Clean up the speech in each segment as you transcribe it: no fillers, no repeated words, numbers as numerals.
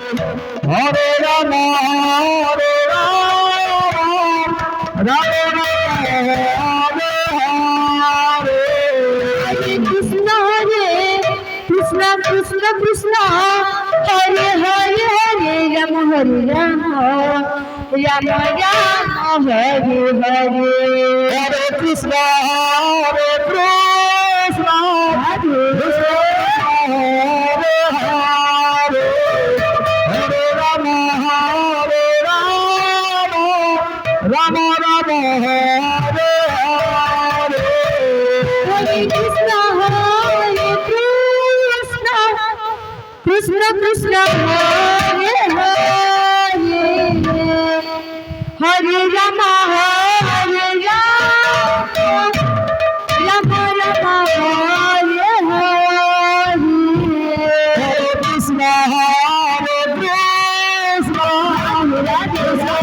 Hare Rama, Hare Rama, Rama Rama, Hare Hare Krishna, Krishna Krishna Krishna, Hare Hare, Hare Rama, Hare Rama, Rama Rama, Hare Hare. Hare Krishna, Hare Krishna, Hare Krishna, Hare Hare, Hare Rama, Hare Rama, Rama Rama, Hare Hare. Hare Krishna, Hare Krishna, Krishna Krishna, Hare Hare, Hare Rama, Hare Rama, Rama Rama, Hare Hare. Hare Krishna, Hare Krishna, Hare Krishna,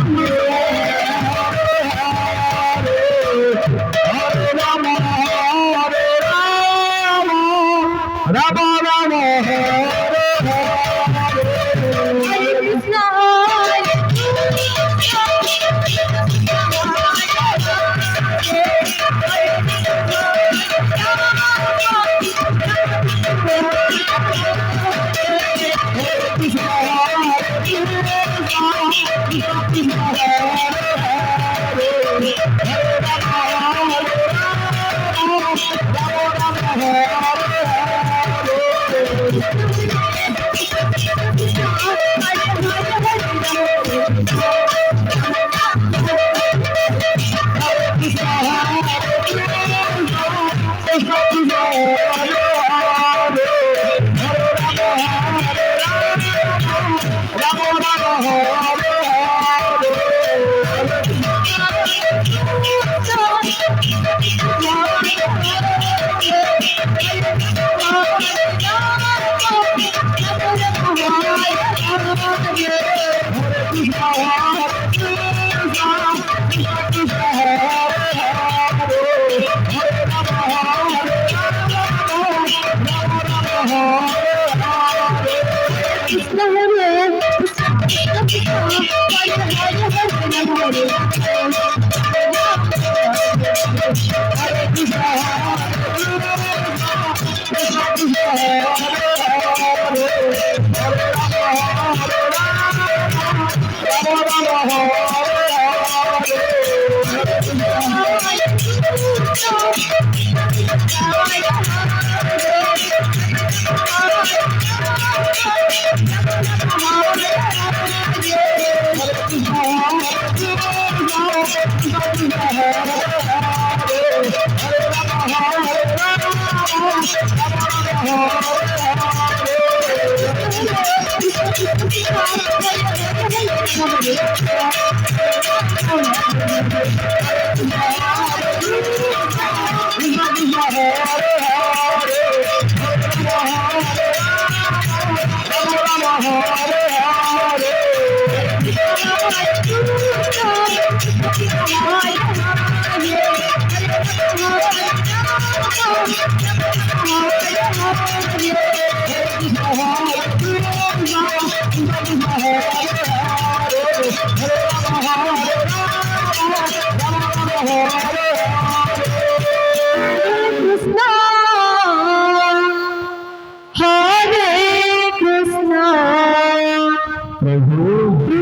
Hare Rama, Hare Rama, Rama Rama, Hare Hare. Hare Krishna,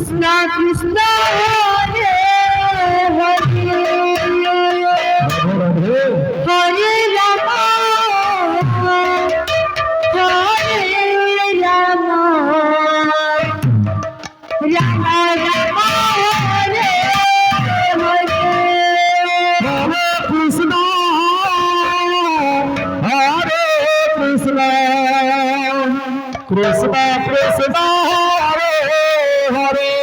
Krishna Krishna Hare Hare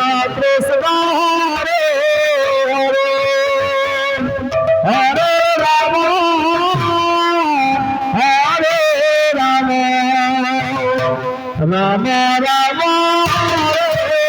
Krishna Hare Hare Hare Rama Hare Rama Rama Rama Hare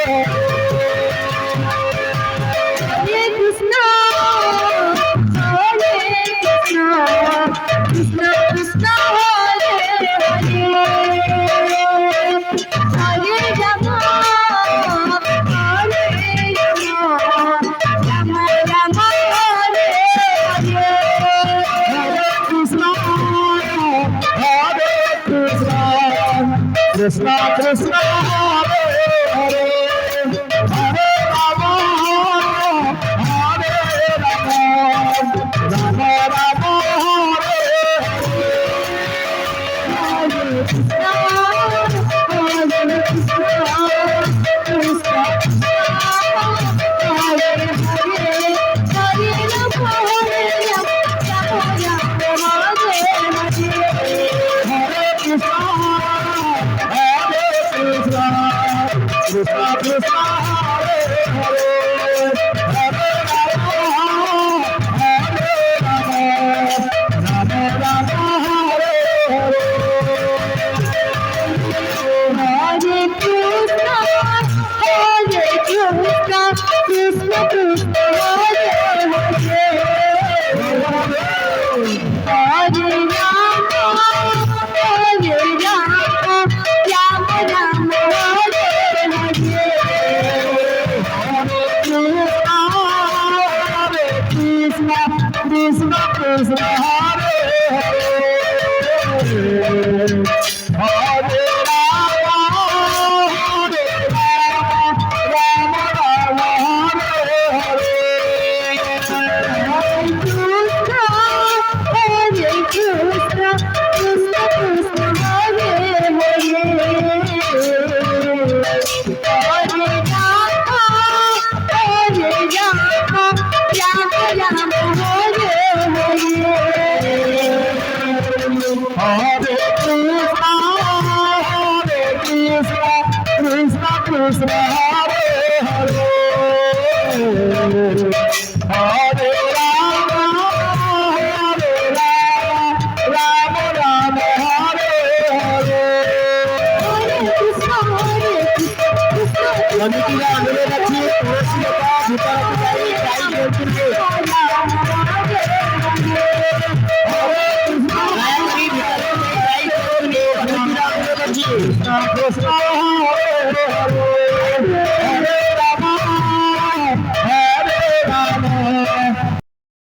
Krishna, Hare Krishna, Krishna Krishna, Hare Hare, Hare Rama, Hare Rama, Rama Rama, Hare Hare. Hare Krishna Hare Krishna Krishna Krishna Hare Hare Hare Rama Hare Rama Rama Rama Hare Hare Krishna Hare Krishna Krishna Krishna Hare Hare Hare Rama Hare Rama Rama Rama Hare Hare Krishna Krishna Hare Hare Hare Rama Hare Rama Rama Rama Hare Hare Krishna Krishna Krishna Hare Hare Hare Rama Hare Rama Rama Rama Hare Hare Hare Krishna Krishna Krishna Hare Hare Hare Rama Rama Rama Hare Hare কমিটিরা অনুরোধ আছে তুলসী লতা ভূতার পূজারী গাই বলছিলেন